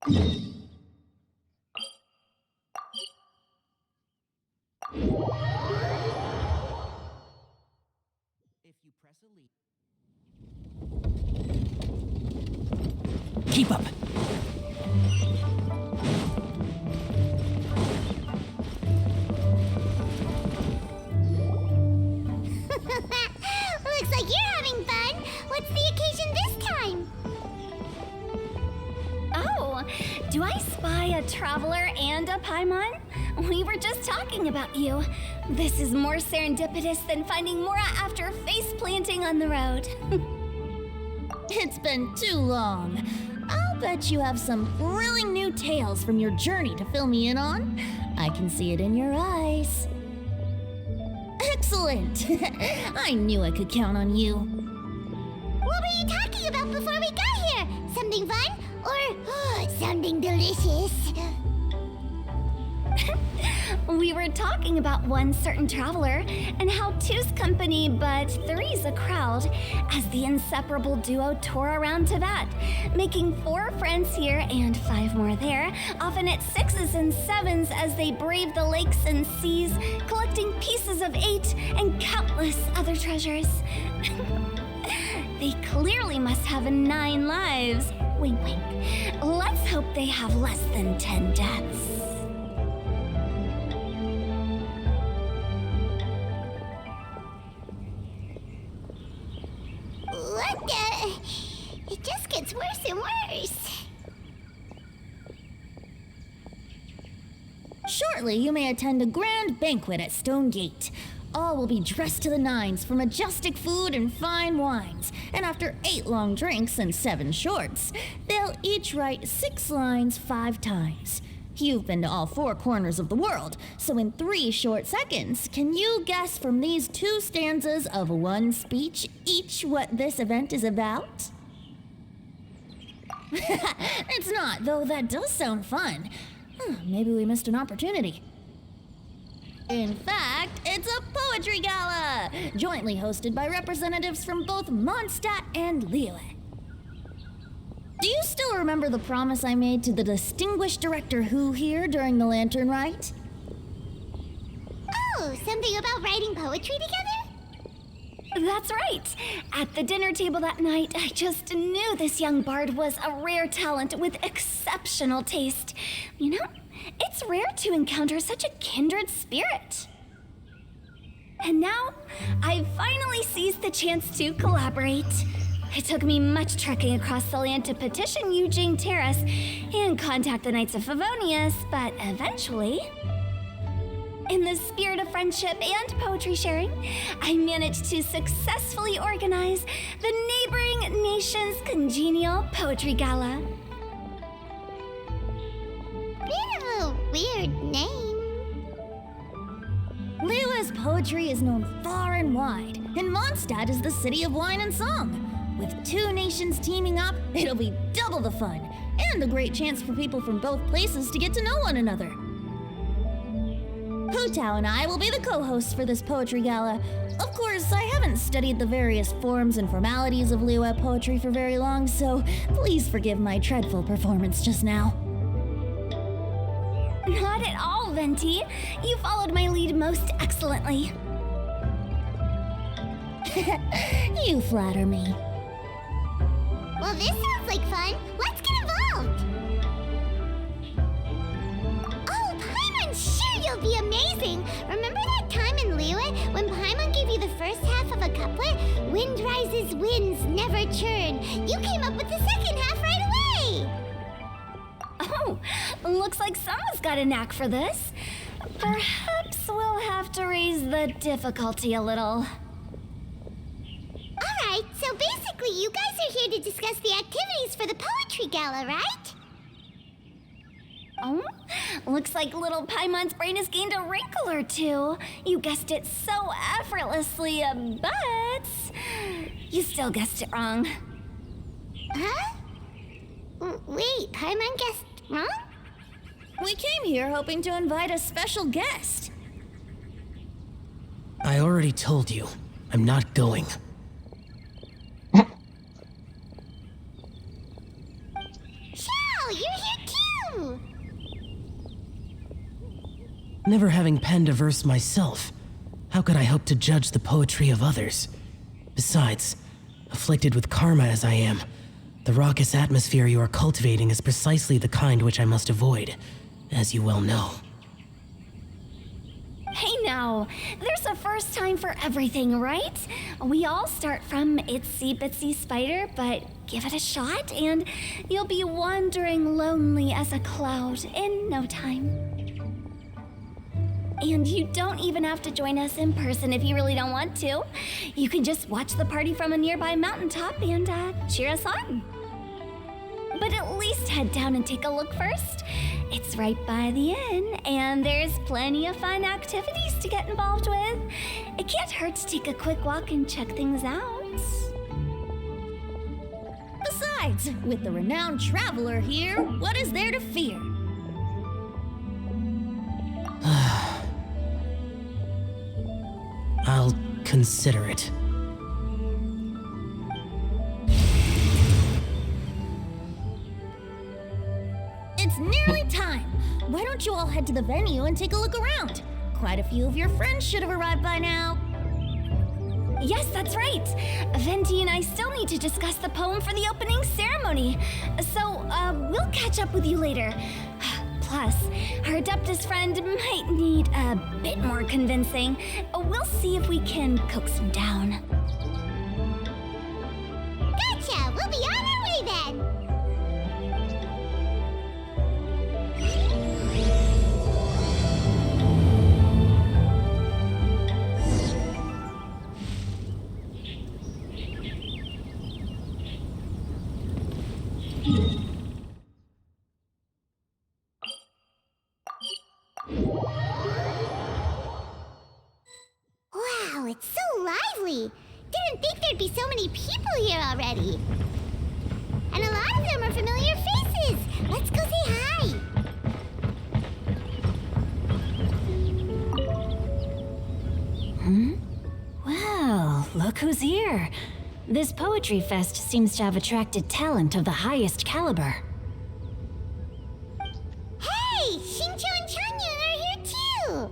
Keep up. Looks like you're having fun. What's the occasion this time? Oh, do I spy a traveler and a Paimon? We were just talking about you. This is more serendipitous than finding Mora after face planting on the road. It's been too long. I'll bet you have some thrilling new tales from your journey to fill me in on. I can see it in your eyes. Excellent! I knew I could count on you. What were you talking about before we got here? Something fun? Or something delicious? We were talking about one certain traveler and how two's company but three's a crowd as the inseparable duo tour around Tibet, making 4 friends here and 5 more there, often at 6s and 7s as they brave the lakes and seas, collecting pieces of 8 and countless other treasures. They clearly must have 9 lives. Wink, wink. Let's hope they have less than 10 deaths. What the? It just gets worse and worse. Shortly, you may attend a grand banquet at Stone Gate. All will be dressed to the nines for majestic food and fine wines. And after 8 long drinks and 7 shorts, they'll each write 6 lines 5 times. You've been to all 4 corners of the world, so in 3 short seconds, can you guess from these 2 stanzas of 1 speech each what this event is about? It's not, though that does sound fun. Maybe we missed an opportunity. In fact, it's a poetry gala, jointly hosted by representatives from both Mondstadt and Liyue. Do you still remember the promise I made to the distinguished director Who here during the Lantern Rite? Oh, something about writing poetry together? That's right. At the dinner table that night, I just knew this young bard was a rare talent with exceptional taste. You know, it's rare to encounter such a kindred spirit. And now, I've finally seized the chance to collaborate. It took me much trekking across the land to petition Eugene Terrace and contact the Knights of Favonius, but eventually, in the spirit of friendship and poetry sharing, I managed to successfully organize the neighboring nation's congenial poetry gala. Bit of a weird name. Liyue's poetry is known far and wide, and Mondstadt is the city of wine and song. With 2 nations teaming up, it'll be double the fun, and a great chance for people from both places to get to know one another. Hu Tao and I will be the co-hosts for this poetry gala. Of course, I haven't studied the various forms and formalities of Liyue poetry for very long, so please forgive my dreadful performance just now. Not at all, Venti. You followed my lead most excellently. You flatter me. Well, this sounds like fun. Let's get involved. Oh, Paimon, sure you'll be amazing. Remember that time in Liyue when Paimon gave you the first half of a couplet? Wind rises, winds never churn. You came up with the second half right away. Oh, looks like someone's got a knack for this. Perhaps we'll have to raise the difficulty a little. Alright, so basically you guys are here to discuss the activities for the poetry gala, right? Oh, looks like little Paimon's brain has gained a wrinkle or 2. You guessed it so effortlessly, but you still guessed it wrong. Huh? Wait, Paimon guessed wrong? We came here hoping to invite a special guest. I already told you, I'm not going. Shao, you're here too! Never having penned a verse myself, how could I hope to judge the poetry of others? Besides, afflicted with karma as I am, the raucous atmosphere you are cultivating is precisely the kind which I must avoid, as you well know. Hey now, there's a first time for everything, right? We all start from itsy bitsy spider, but give it a shot and you'll be wandering lonely as a cloud in no time. And you don't even have to join us in person if you really don't want to. You can just watch the party from a nearby mountaintop and cheer us on. But at least head down and take a look first. It's right by the inn, and there's plenty of fun activities to get involved with. It can't hurt to take a quick walk and check things out. Besides, with the renowned traveler here, what is there to fear? I'll consider it. It's nearly time. Why don't you all head to the venue and take a look around? Quite a few of your friends should have arrived by now. Yes, that's right. Venti and I still need to discuss the poem for the opening ceremony. So, we'll catch up with you later. Plus, our Adeptus friend might need a bit more convincing. We'll see if we can coax him down. Gotcha! We'll be on our way then! Wow, it's so lively! Didn't think there'd be so many people here already. And a lot of them are familiar faces. Let's go say hi. Well, look who's here. This poetry fest seems to have attracted talent of the highest caliber. Hey, Shincho and Changyun are here too.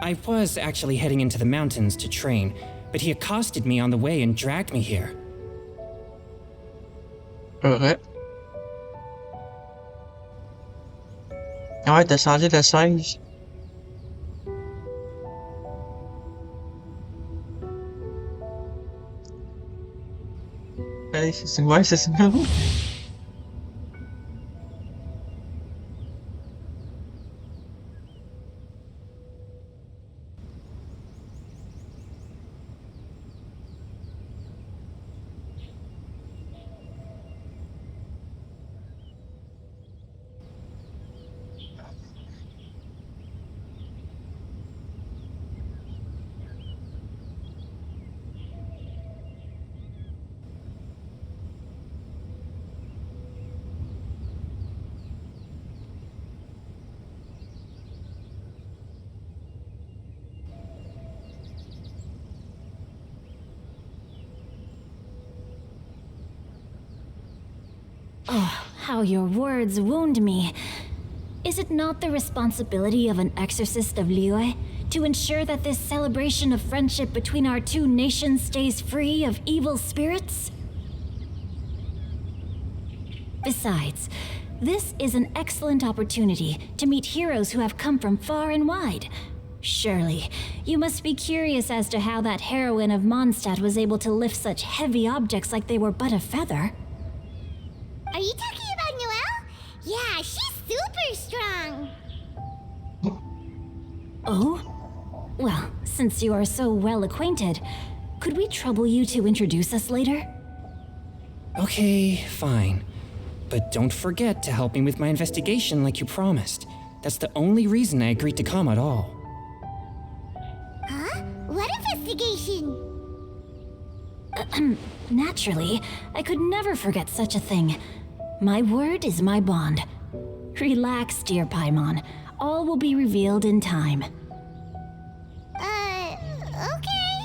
I was actually heading into the mountains to train, but he accosted me on the way and dragged me here. Ouais. Ah ouais, t'as changé de chaise. Ouais, c'est ça. Oh, how your words wound me. Is it not the responsibility of an exorcist of Liyue to ensure that this celebration of friendship between our two nations stays free of evil spirits? Besides, this is an excellent opportunity to meet heroes who have come from far and wide. Surely, you must be curious as to how that heroine of Mondstadt was able to lift such heavy objects like they were but a feather. Are you talking about Noelle? Yeah, she's super strong. Oh? Well, since you are so well acquainted, could we trouble you to introduce us later? Okay, fine. But don't forget to help me with my investigation like you promised. That's the only reason I agreed to come at all. Huh? What investigation? Naturally, I could never forget such a thing. My word is my bond. Relax, dear Paimon. All will be revealed in time. Okay.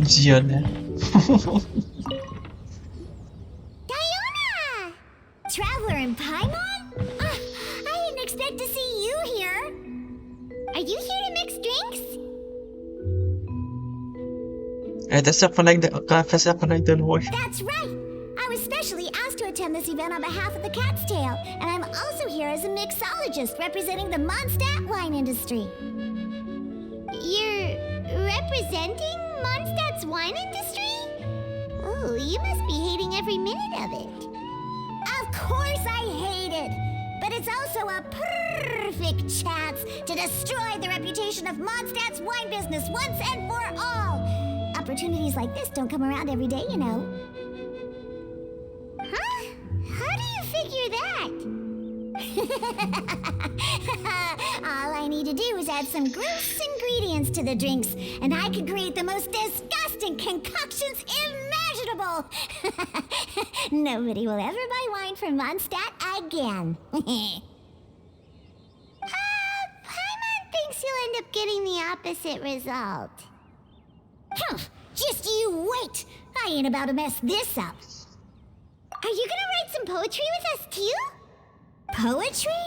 Dion eh. Diona! Traveler in Paimon? I didn't expect to see you here. Are you here to mix drinks? That's a connected horse. That's right! I was specially asked to attend this event on behalf of the Cat's Tail, and I'm also here as a mixologist representing the Mondstadt wine industry. You're representing Mondstadt's wine industry? Oh, you must be hating every minute of it. Of course I hate it! But it's also a perfect chance to destroy the reputation of Mondstadt's wine business once and for all! Opportunities like this don't come around every day, you know. Huh? How do you figure that? All I need to do is add some gross ingredients to the drinks, and I can create the most disgusting concoctions imaginable. Nobody will ever buy wine from Mondstadt again. Paimon thinks you'll end up getting the opposite result. Just you wait! I ain't about to mess this up. Are you gonna write some poetry with us too? Poetry?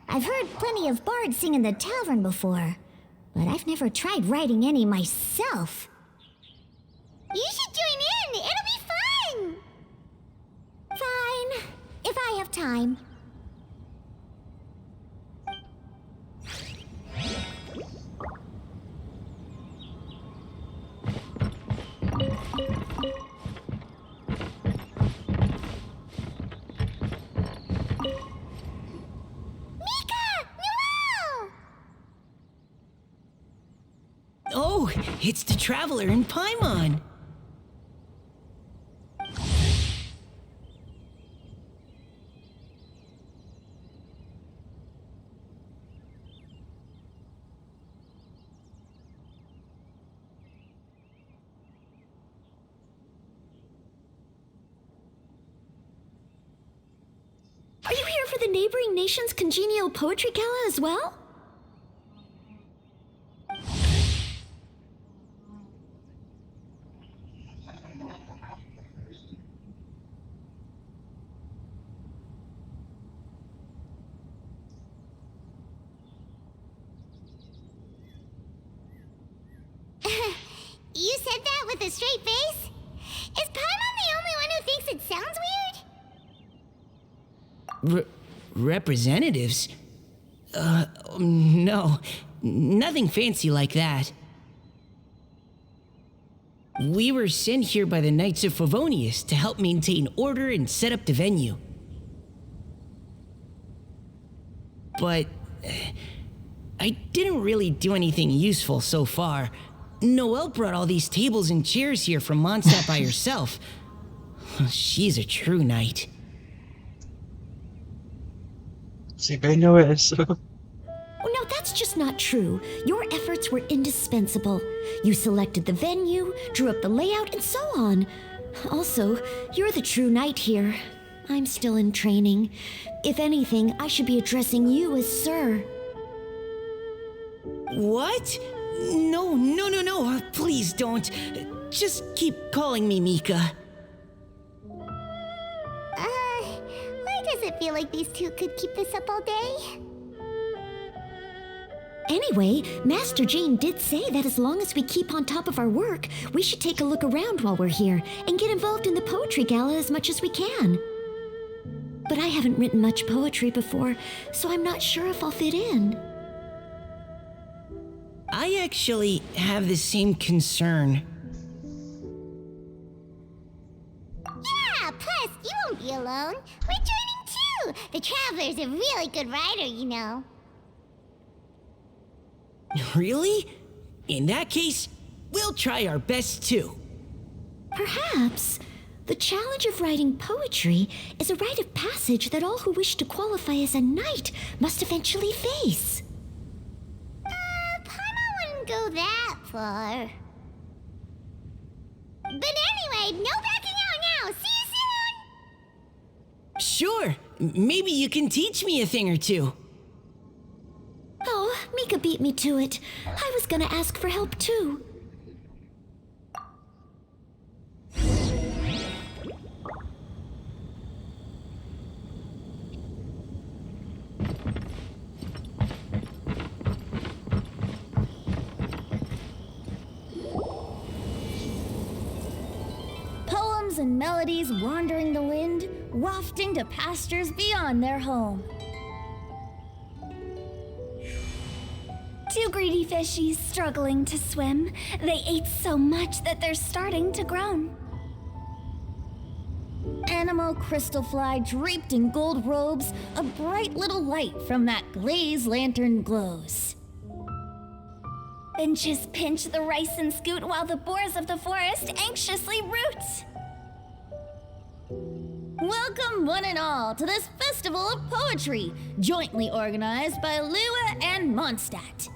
I've heard plenty of bards sing in the tavern before, but I've never tried writing any myself. You should join in! It'll be fun! Fine, if I have time. Oh, it's the Traveler in Paimon. Are you here for the neighboring nation's congenial poetry gala as well? You said that with a straight face? Is Paimon the only one who thinks it sounds weird? Representatives? No. Nothing fancy like that. We were sent here by the Knights of Favonius to help maintain order and set up the venue. But I didn't really do anything useful so far. Noelle brought all these tables and chairs here from Mondstadt by herself. She's a true knight. Si Benyo es. Oh, no, that's just not true. Your efforts were indispensable. You selected the venue, drew up the layout, and so on. Also, you're the true knight here. I'm still in training. If anything, I should be addressing you as sir. What? No. Please don't. Just keep calling me Mika. Why does it feel like these two could keep this up all day? Anyway, Master Jane did say that as long as we keep on top of our work, we should take a look around while we're here and get involved in the poetry gala as much as we can. But I haven't written much poetry before, so I'm not sure if I'll fit in. I actually have the same concern. Yeah, plus, you won't be alone. We're joining too. The Traveler's a really good writer, you know. Really? In that case, we'll try our best too. Perhaps the challenge of writing poetry is a rite of passage that all who wish to qualify as a knight must eventually face. Paimon wouldn't go that far. But anyway, no backing out now. See you soon! Sure, maybe you can teach me a thing or two. Oh, Mika beat me to it. I was gonna ask for help too. songs and melodies wandering the wind, wafting to pastures beyond their home. Two greedy fishies struggling to swim. They ate so much that they're starting to groan. Animal crystal fly draped in gold robes, a bright little light from that glazed lantern glows. Finches pinch the rice and scoot while the boars of the forest anxiously root. Welcome one and all to this festival of poetry, jointly organized by Lua and Mondstadt.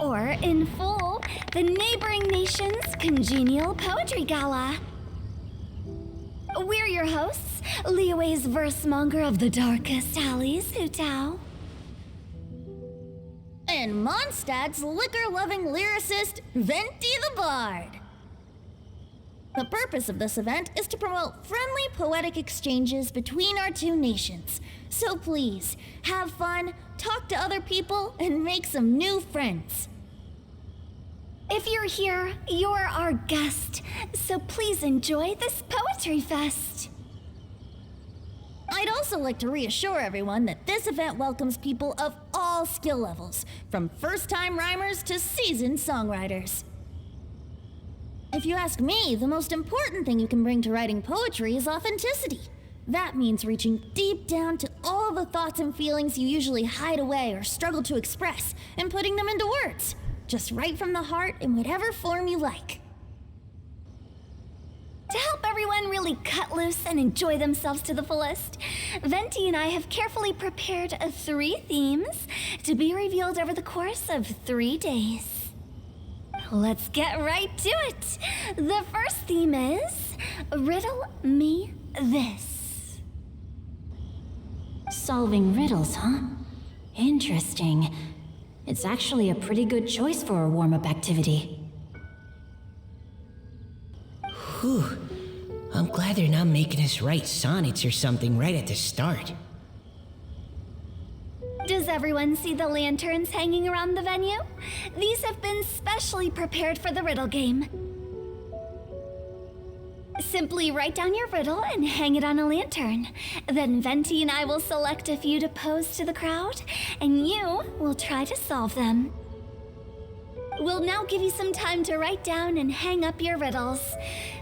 Or, in full, the neighboring nation's congenial poetry gala. We're your hosts, Liyue's verse-monger of the darkest alleys, Hutao. And Mondstadt's liquor-loving lyricist, Venti the Bard. The purpose of this event is to promote friendly poetic exchanges between our two nations. So please, have fun, talk to other people, and make some new friends. If you're here, you're our guest, so please enjoy this poetry fest. I'd also like to reassure everyone that this event welcomes people of all skill levels, from first-time rhymers to seasoned songwriters. If you ask me, the most important thing you can bring to writing poetry is authenticity. That means reaching deep down to all the thoughts and feelings you usually hide away or struggle to express, and putting them into words. Just write from the heart in whatever form you like. To help everyone really cut loose and enjoy themselves to the fullest, Venti and I have carefully prepared 3 themes to be revealed over the course of 3 days. Let's get right to it. The first theme is Riddle Me This. Solving riddles, huh? Interesting. It's actually a pretty good choice for a warm-up activity. Whew. I'm glad they're not making us write sonnets or something right at the start. Does everyone see the lanterns hanging around the venue? These have been specially prepared for the riddle game. Simply write down your riddle and hang it on a lantern. Then Venti and I will select a few to pose to the crowd, and you will try to solve them. We'll now give you some time to write down and hang up your riddles.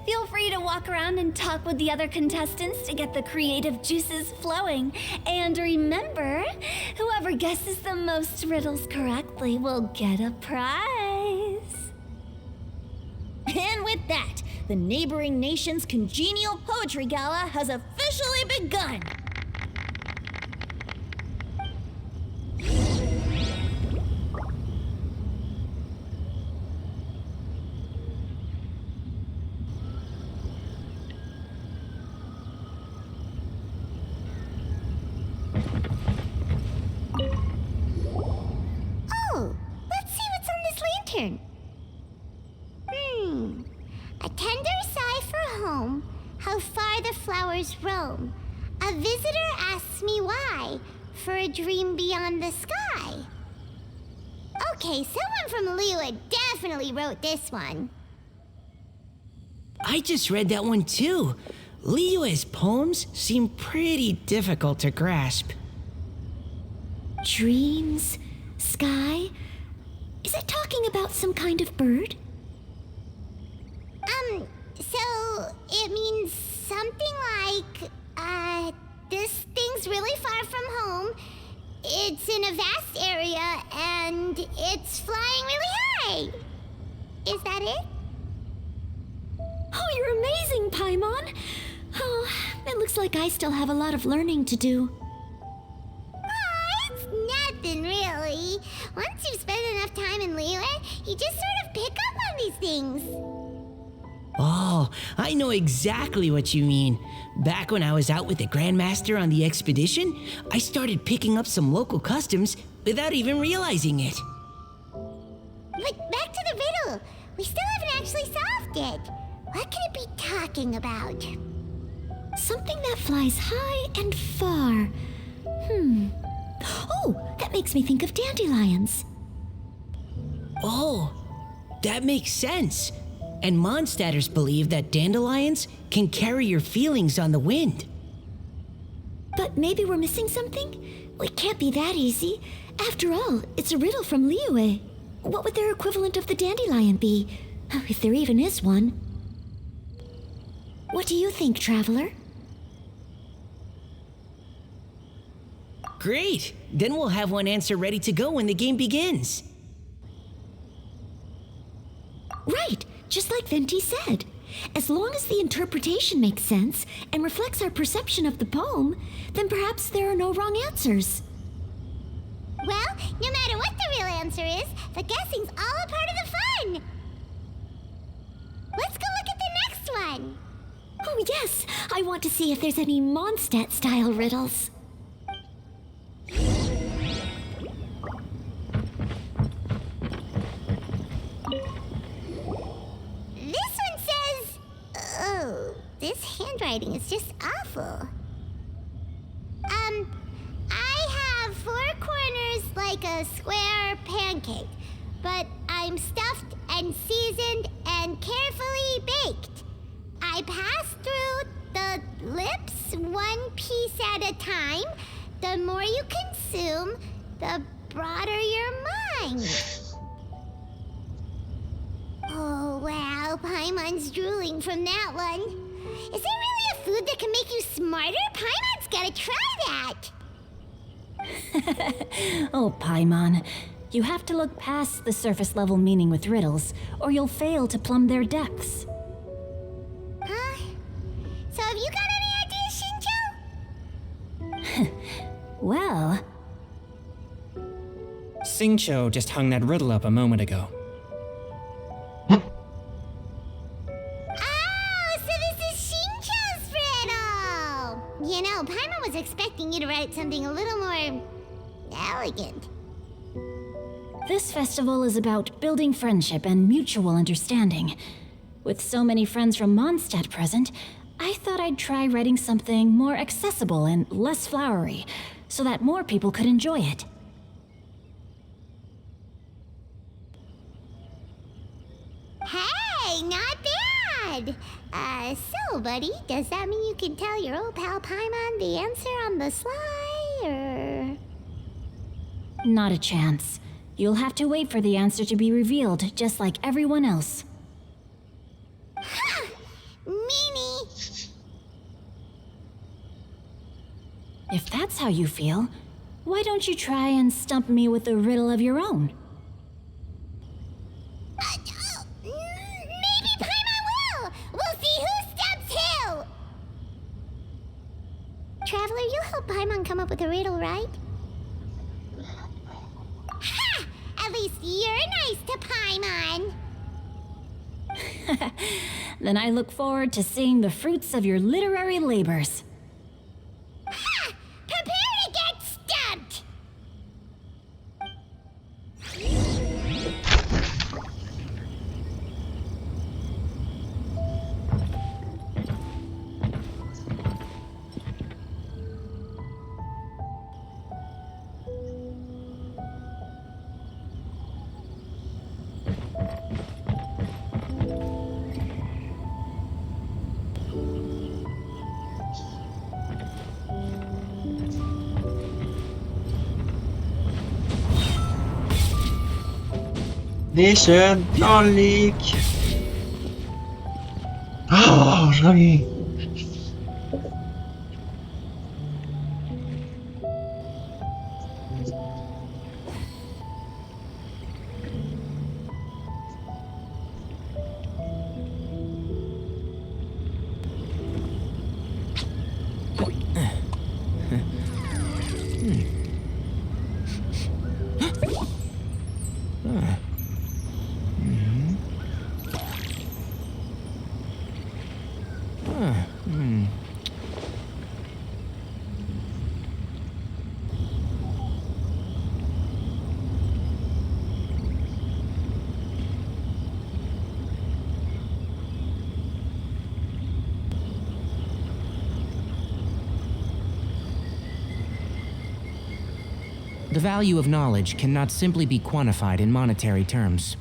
Feel free to walk around and talk with the other contestants to get the creative juices flowing. And remember, whoever guesses the most riddles correctly will get a prize. And with that, the neighboring nation's congenial poetry gala has officially begun. Oh, let's see what's on this lantern. A tender sigh for home, how far the flowers roam. A visitor asks me why, for a dream beyond the sky. Okay, someone from Liyue definitely wrote this one. I just read that one too. Liyue's poems seem pretty difficult to grasp. Dreams? Sky? Is it talking about some kind of bird? So it means something like, this thing's really far from home. It's in a vast area, and it's flying really high. Is that it? Oh, you're amazing, Paimon! Oh, it looks like I still have a lot of learning to do. It's nothing really. Once you've spent enough time in Liyue, you just sort of pick up on these things. Oh, I know exactly what you mean. Back when I was out with the Grandmaster on the expedition, I started picking up some local customs without even realizing it. But back to the riddle. We still haven't actually solved it. What could it be talking about? Something that flies high and far. Oh, that makes me think of dandelions. Oh, that makes sense. And Mondstadters believe that dandelions can carry your feelings on the wind. But maybe we're missing something? Well, it can't be that easy. After all, it's a riddle from Liyue. What would their equivalent of the dandelion be? If there even is one. What do you think, Traveler? Great! Then we'll have one answer ready to go when the game begins. Right, just like Venti said. As long as the interpretation makes sense and reflects our perception of the poem, then perhaps there are no wrong answers. Well, no matter what the real answer is, the guessing's all a part of the fun. Let's go look at the next one. Oh yes, I want to see if there's any Mondstadt-style riddles. This one says... Oh, this handwriting is just awful. I have 4 corners like a square pancake, but I'm stuffed and seasoned and carefully baked. I pass through the lips 1 piece at a time. The more you consume, the broader your mind. Oh, wow, Paimon's drooling from that one. Is there really a food that can make you smarter? Paimon's gotta try that. Oh, Paimon. You have to look past the surface level meaning with riddles, or you'll fail to plumb their depths. Huh? So have you got any ideas, Shinjo? Well, Xingqiu just hung that riddle up a moment ago. Oh, so this is Shinjo's riddle! You know, Paimon was expecting you to write something a little more elegant. this festival is about building friendship and mutual understanding. With so many friends from Mondstadt present, I thought I'd try writing something more accessible and less flowery, so that more people could enjoy it. Hey, not bad! So, buddy, does that mean you can tell your old pal Paimon the answer on the sly, or...? Not a chance. You'll have to wait for the answer to be revealed, just like everyone else. Ha! Meanie! If that's how you feel, why don't you try and stump me with a riddle of your own? Maybe Paimon will! We'll see who stumps who! Traveler, you help Paimon come up with a riddle, right? Ha! At least you're nice to Paimon! Then I look forward to seeing the fruits of your literary labors. Ha! Prepare to get stumped! Listen, don't leak. Oh, sorry. The value of knowledge cannot simply be quantified in monetary terms.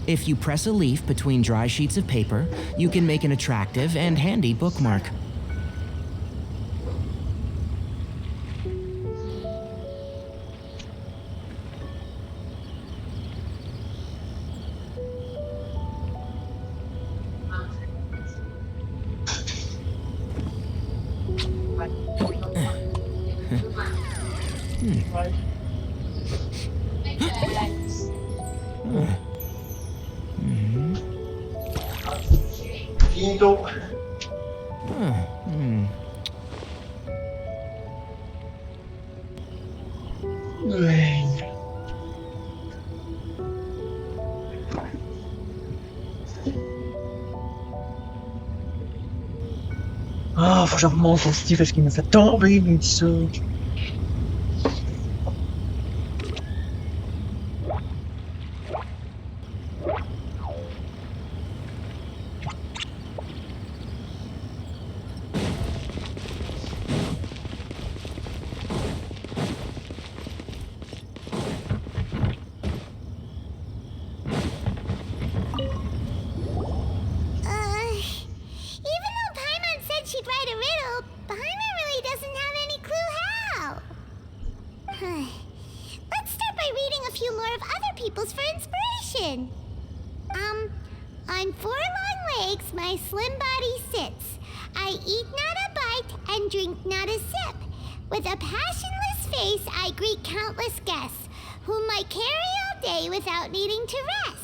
If you press a leaf between dry sheets of paper, you can make an attractive and handy bookmark. Finito. Ah, faut que je remonte au Steve parce qu'il me fait tomber, il me dit ça. Even though Paimon said she'd write a riddle, Paimon really doesn't have any clue how. Let's start by reading a few more of other people's for inspiration. On four long legs my slim body sits. I eat not a bite and drink not a sip. With a passionless face I greet countless guests, whom I carry all day without needing to rest.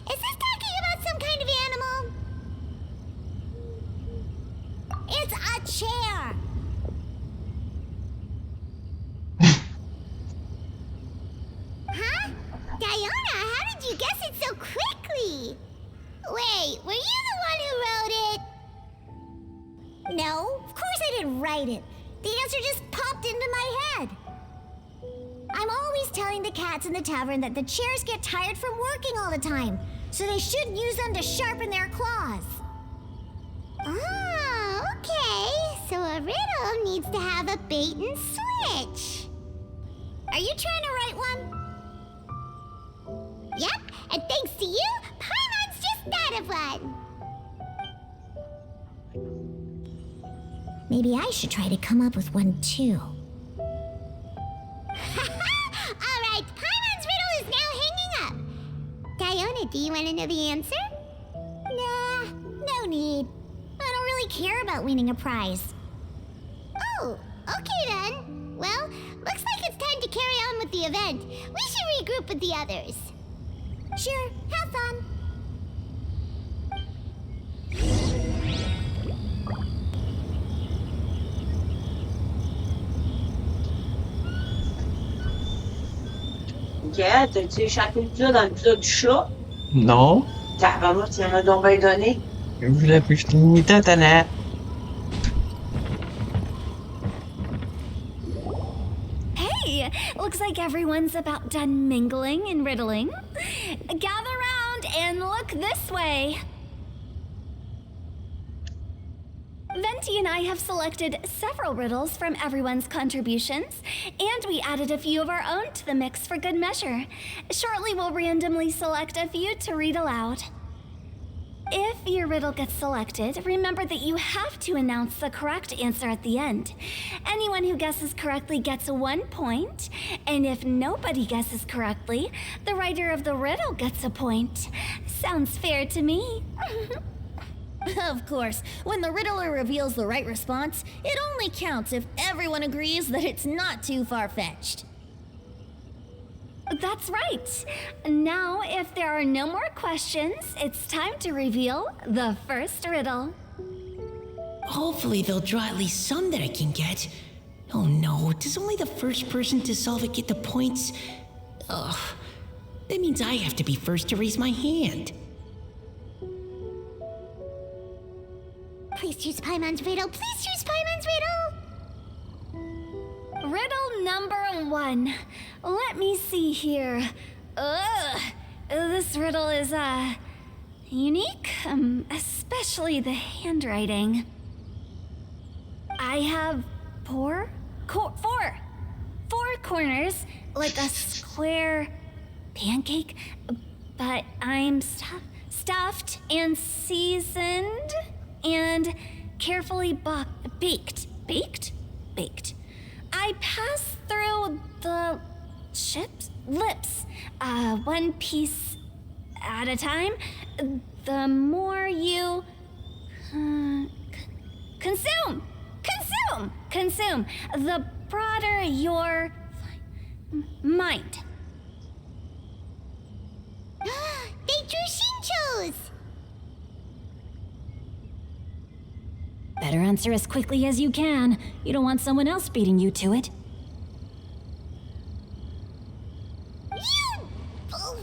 Is this talking about some kind of animal? It's a chair. Huh? Diona, how did you guess it so quickly? Wait, were you the one who wrote it? No, of course I didn't write it. The answer just popped into my head. I'm always telling the cats in the tavern that the chairs get tired from working all the time, so they shouldn't use them to sharpen their claws. Oh, okay. So a riddle needs to have a bait and switch. Are you trying to write one? Yep, and thanks to you, Paimon's just thought of one. Maybe I should try to come up with one too. Alright, Paimon's riddle is now hanging up. Diona, do you want to know the answer? Nah, no need. I don't really care about winning a prize. Oh, okay then. Well, looks like it's time to carry on with the event. We should regroup with the others. Sure, have fun. Ok, t'as-tu échappé tout ça dans le plat du chat? Non. Tabarnak, tu en as donc bien donné. Je voulais plus finir tantana. Hey, looks like everyone's about done mingling and riddling. Gather round and look this way. Venti and I have selected several riddles from everyone's contributions, and we added a few of our own to the mix for good measure. Shortly, we'll randomly select a few to read aloud. If your riddle gets selected, remember that you have to announce the correct answer at the end. Anyone who guesses correctly gets 1 point, and if nobody guesses correctly, the writer of the riddle gets a point. Sounds fair to me. Of course, when the riddler reveals the right response, it only counts if everyone agrees that it's not too far-fetched. That's right. Now, if there are no more questions, it's time to reveal the first riddle. Hopefully they'll draw at least some that I can get. Oh no, does only the first person to solve it get the points? Ugh. That means I have to be first to raise my hand. Please choose Paimon's riddle. Please choose Paimon's riddle. Riddle number 1. Let me see here. Ugh. This riddle is, unique, especially the handwriting. I have four corners, like a square pancake, but I'm stuffed and seasoned and carefully baked. I pass through the lips, one piece at a time. The more you consume, the broader your mind. They drew Shinchos! Better answer as quickly as you can. You don't want someone else beating you to it. You... Oh,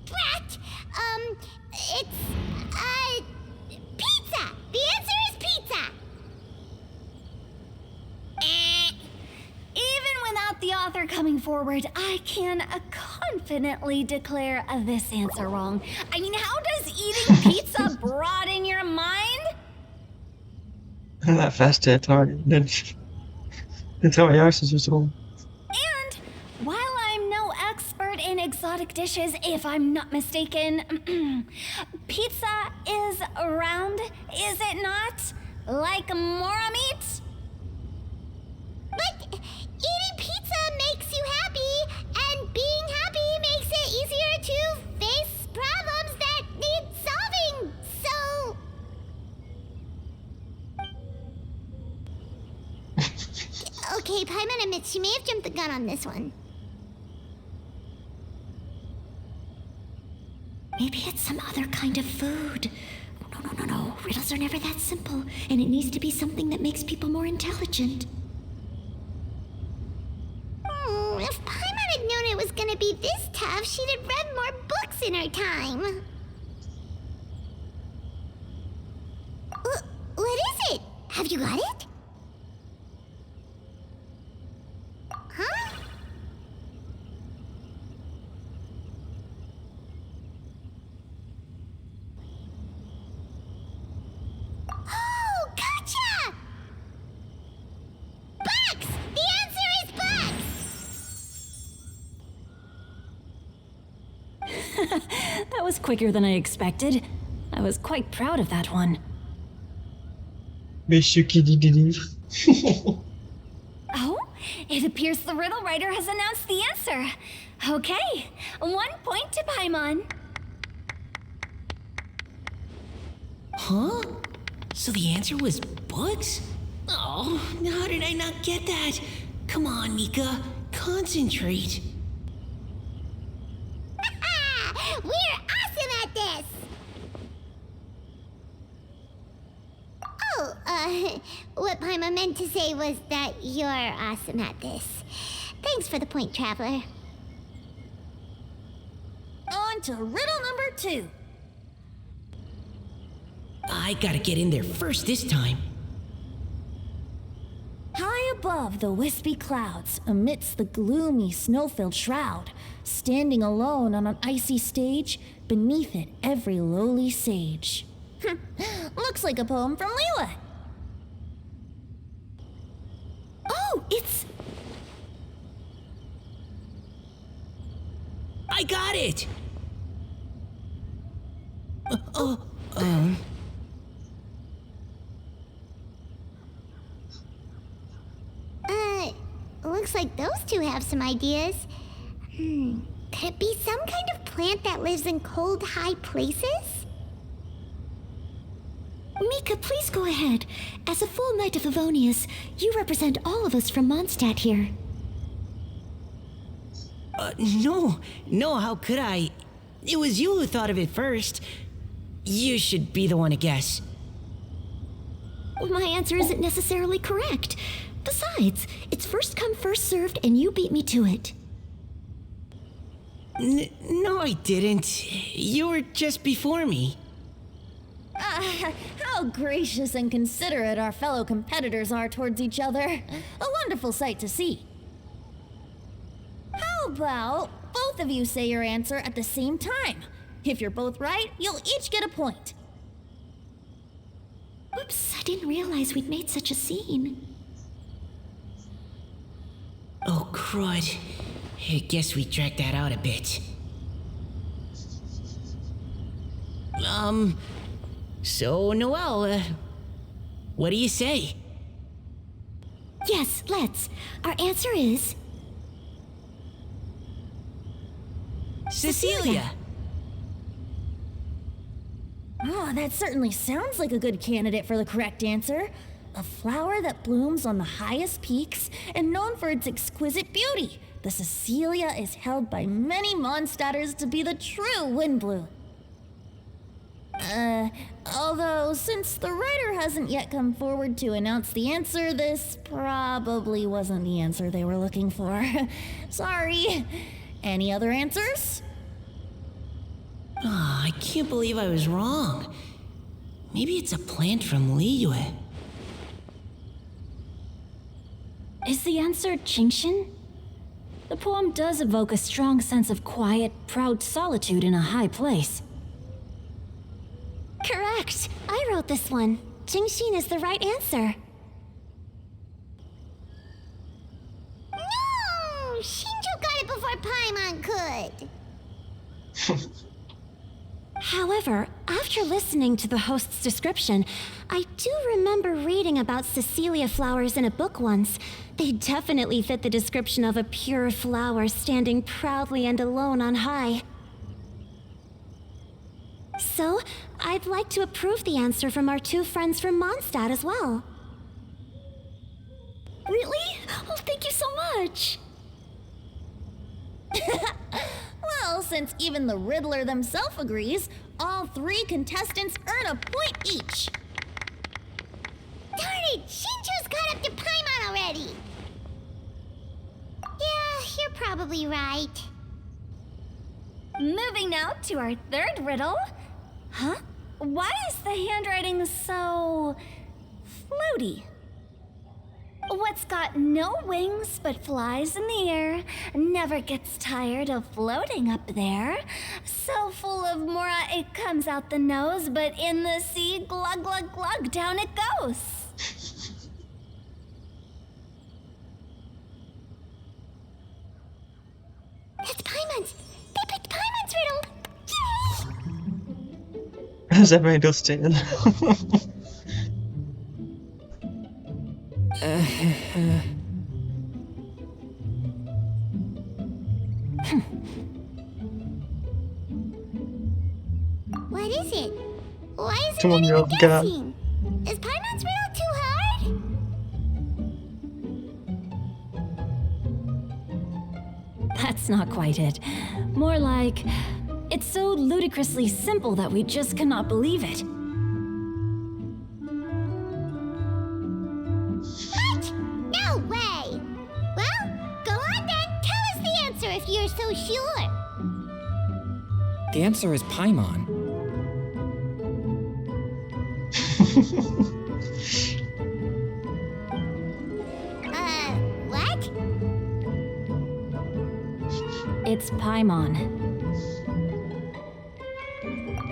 brat! It's... pizza! The answer is pizza! Even without the author coming forward, I can confidently declare this answer wrong. I mean, how does eating pizza broaden your mind? That feste tar. Den tror jag också så. And while I'm no expert in exotic dishes, if I'm not mistaken, pizza is round, is it not? Like mora meat? But eating pizza makes you happy, and being happy makes it easier to face problems that need solving, so... Okay, Paimon admits she may have jumped the gun on this one. Maybe it's some other kind of food. No. Riddles are never that simple, and it needs to be something that makes people more intelligent. If Paimon had known it was gonna be this tough, she'd have read more books in her time. What is it? Have you got it? Huh? Oh, gotcha! Bugs! The answer is bugs! That was quicker than I expected. I was quite proud of that one. Monsieur qui dit des livres. Oh, it appears the riddle writer has announced the answer. Okay, 1 point to Paimon. Huh? So the answer was bugs? Oh, how did I not get that? Come on, Mika, concentrate. We're awesome at this! Oh, what Paimon meant to say was that you're awesome at this. Thanks for the point, Traveler. On to riddle number 2. I gotta get in there first this time. High above the wispy clouds, amidst the gloomy snow-filled shroud, standing alone on an icy stage, beneath it every lowly sage. Looks like a poem from Liyue. Oh, it's... I got it! Looks like those two have some ideas. Could it be some kind of plant that lives in cold, high places? Mika, please go ahead. As a full Knight of Favonius, you represent all of us from Mondstadt here. No, how could I? It was you who thought of it first. You should be the one to guess. My answer isn't necessarily correct. Besides, it's first come, first served, and you beat me to it. No, I didn't. You were just before me. How gracious and considerate our fellow competitors are towards each other. A wonderful sight to see. How about both of you say your answer at the same time? If you're both right, you'll each get a point. Whoops, I didn't realize we'd made such a scene. Oh, crud. I guess we dragged that out a bit. So, Noelle, what do you say? Yes, let's. Our answer is... Cecilia! Oh, that certainly sounds like a good candidate for the correct answer. A flower that blooms on the highest peaks and known for its exquisite beauty. The Cecilia is held by many Mondstadters to be the true Windbloom. Although, since the writer hasn't yet come forward to announce the answer, this probably wasn't the answer they were looking for. Sorry. Any other answers? Oh, I can't believe I was wrong. Maybe it's a plant from Liyue. Is the answer Jingshin? The poem does evoke a strong sense of quiet, proud solitude in a high place. Correct. I wrote this one. Jingshin is the right answer. No! Shinjo got it before Paimon could. However, after listening to the host's description, I do remember reading about Cecilia flowers in a book once. They definitely fit the description of a pure flower standing proudly and alone on high. So, I'd like to approve the answer from our two friends from Mondstadt as well. Really? Oh, thank you so much. Well, since even the Riddler themselves agrees, all three contestants earn a point each. Darn it! Shinjo's got up to Paimon already! Yeah, you're probably right. Moving now to our third riddle. Huh? Why is the handwriting so floaty? What's got no wings but flies in the air, never gets tired of floating up there. So full of mora it comes out the nose, but in the sea, glug glug glug, down it goes. That's Paimon's! They picked Paimon's riddle! Yay! How's everybody just doing? What is it? Why is Come on, everyone girl, get out. guessing? Is Paimon's riddle too hard? That's not quite it. More like, it's so ludicrously simple that we just cannot believe it. What? No way! Well, go on then. Tell us the answer if you're so sure. The answer is Paimon. What? It's Paimon.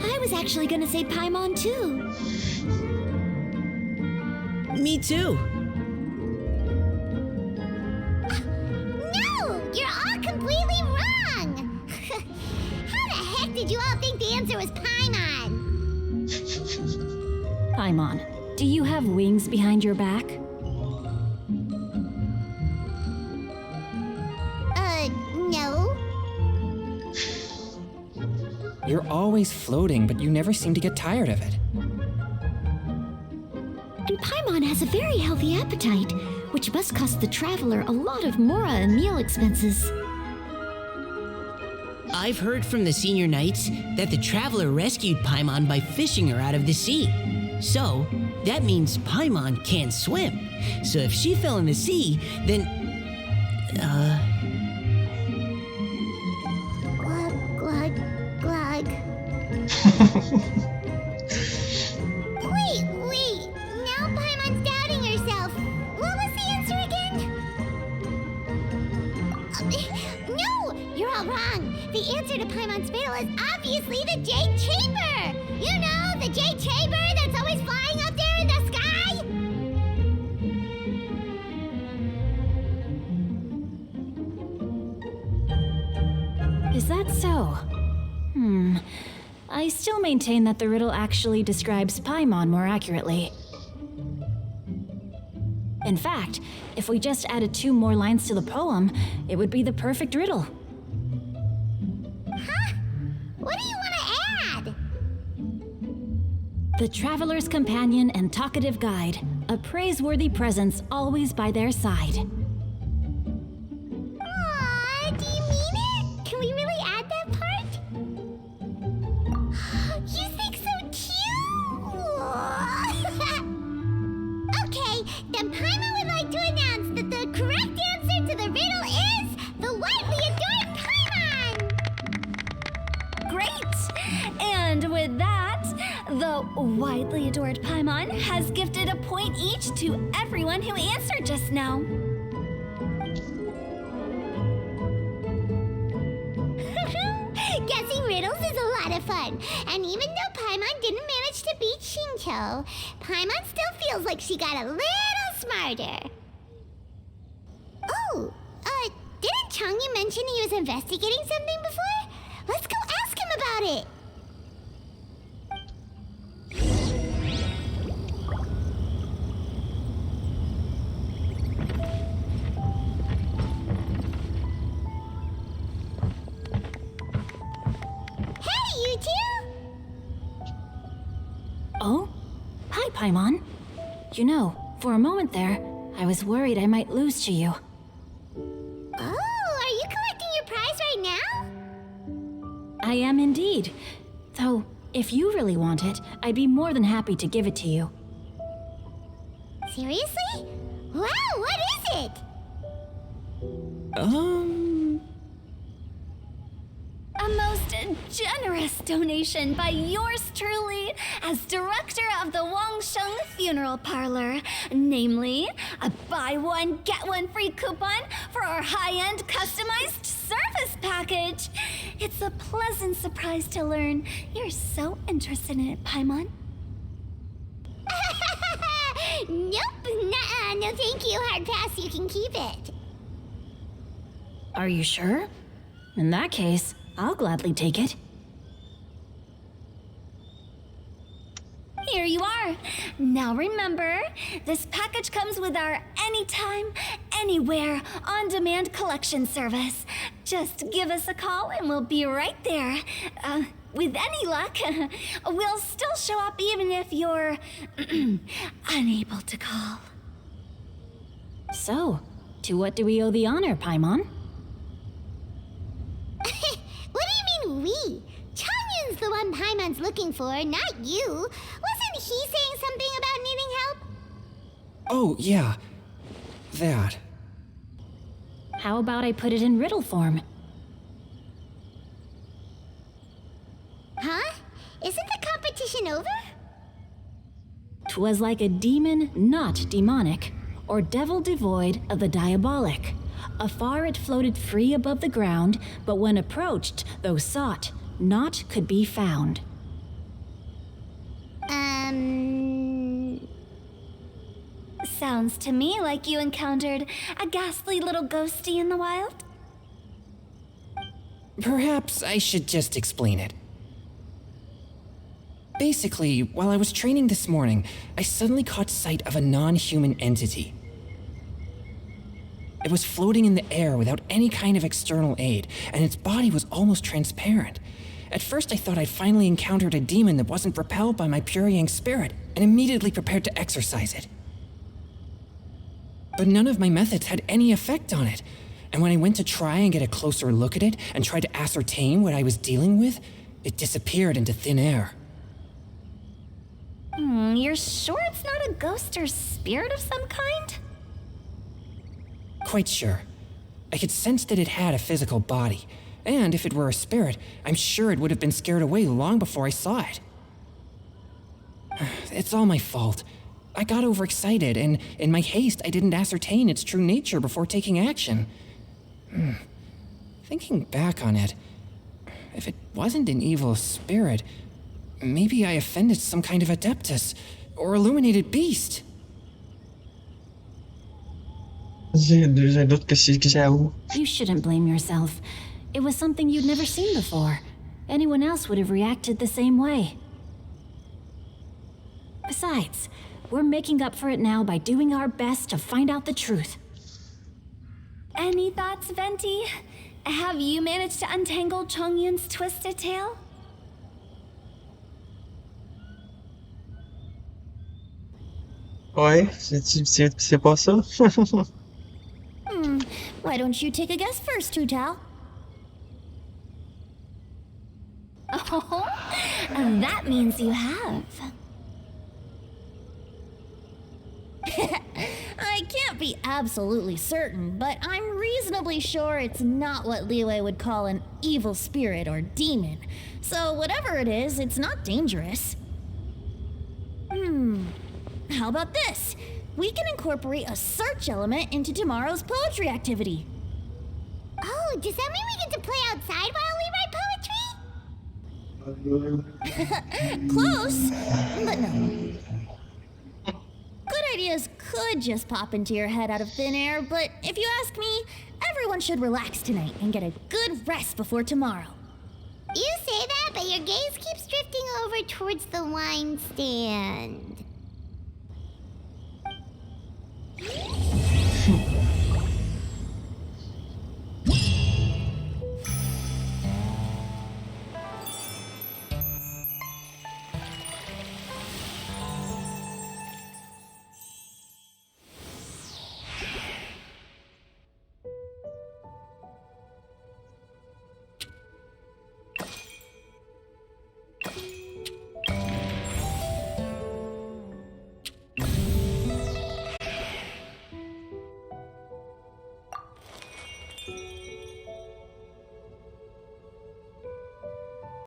I was actually gonna say Paimon too. Me too. No! You're all completely wrong! How the heck did you all think the answer was Paimon? Paimon, do you have wings behind your back? No. You're always floating, but you never seem to get tired of it. And Paimon has a very healthy appetite, which must cost the traveler a lot of mora and meal expenses. I've heard from the senior knights that the traveler rescued Paimon by fishing her out of the sea. So, That means Paimon can't swim. So if she fell in the sea, then... Glug, glug, glug. Wait. Now Paimon's doubting herself. What was the answer again? No! You're all wrong. The answer to Paimon's riddle is obviously the Jade Chamber! You know, the Jade Chamber that's always flying up there in the sky? Is that so? I still maintain that the riddle actually describes Paimon more accurately. In fact, if we just added 2 more lines to the poem, it would be the perfect riddle. Huh? What do you want to add? The traveler's companion and talkative guide, a praiseworthy presence always by their side. Aw, do you mean it? Can we really add that part? You think so too? Okay, then Paimon would like to announce that the correct answer to the riddle is the widely adored Paimon! Great! And with that, the widely adored Paimon has gifted a point each to everyone who answered just now. Guessing riddles is a lot of fun. And even though Paimon didn't manage to beat Xingqiu, Paimon still feels like she got a little smarter. Oh, didn't Changyu mention he was investigating something before? Let's go ask him about it. Hey, you two! Oh? Hi, Paimon. You know, for a moment there, I was worried I might lose to you. Oh, are you collecting your prize right now? I am indeed. Though, if you really want it, I'd be more than happy to give it to you. Seriously? Wow, what is it? A most generous donation by yours truly as director of the Wangsheng Funeral Parlor. Namely, a buy one, get one free coupon for our high-end customized service package. It's a pleasant surprise to learn you're so interested in it, Paimon. Nope, nuh-uh, no thank you, hard pass, you can keep it. Are you sure? In that case, I'll gladly take it. Here you are. Now remember, this package comes with our anytime, anywhere, on-demand collection service. Just give us a call and we'll be right there. With any luck, we'll still show up even if you're unable to call. So, to what do we owe the honor, Paimon? What do you mean we? Changyun's the one Paimon's looking for, not you. Wasn't he saying something about needing help? Oh, yeah. That. How about I put it in riddle form? Huh? Isn't the competition over? 'Twas like a demon not demonic, or devil devoid of the diabolic. Afar it floated free above the ground, but when approached, though sought, naught could be found. Sounds to me like you encountered a ghastly little ghostie in the wild. Perhaps I should just explain it. Basically, while I was training this morning, I suddenly caught sight of a non-human entity. It was floating in the air without any kind of external aid, and its body was almost transparent. At first I thought I'd finally encountered a demon that wasn't repelled by my pure yang spirit, and immediately prepared to exorcise it. But none of my methods had any effect on it, and when I went to try and get a closer look at it and tried to ascertain what I was dealing with, it disappeared into thin air. You're sure it's not a ghost or spirit of some kind? Quite sure. I could sense that it had a physical body, and if it were a spirit, I'm sure it would have been scared away long before I saw it. It's all my fault. I got overexcited, and in my haste, I didn't ascertain its true nature before taking action. Thinking back on it, if it wasn't an evil spirit, maybe I offended some kind of adeptus or illuminated beast. J'ai doute que c'est Xiao. You shouldn't blame yourself. It was something you'd never seen before. Anyone else would have reacted the same way. Besides, we're making up for it now by doing our best to find out the truth. Any thoughts, Venti? Have you managed to untangle Chongyun's twisted tail? Ouais, c'est pas ça. Why don't you take a guess first, Tutao? Oh, that means you have. I can't be absolutely certain, but I'm reasonably sure it's not what Liyue would call an evil spirit or demon. So whatever it is, it's not dangerous. How about this? We can incorporate a search element into tomorrow's poetry activity. Oh, does that mean we get to play outside while we write poetry? Close, but no. Good ideas could just pop into your head out of thin air, but if you ask me, everyone should relax tonight and get a good rest before tomorrow. You say that, but your gaze keeps drifting over towards the wine stand.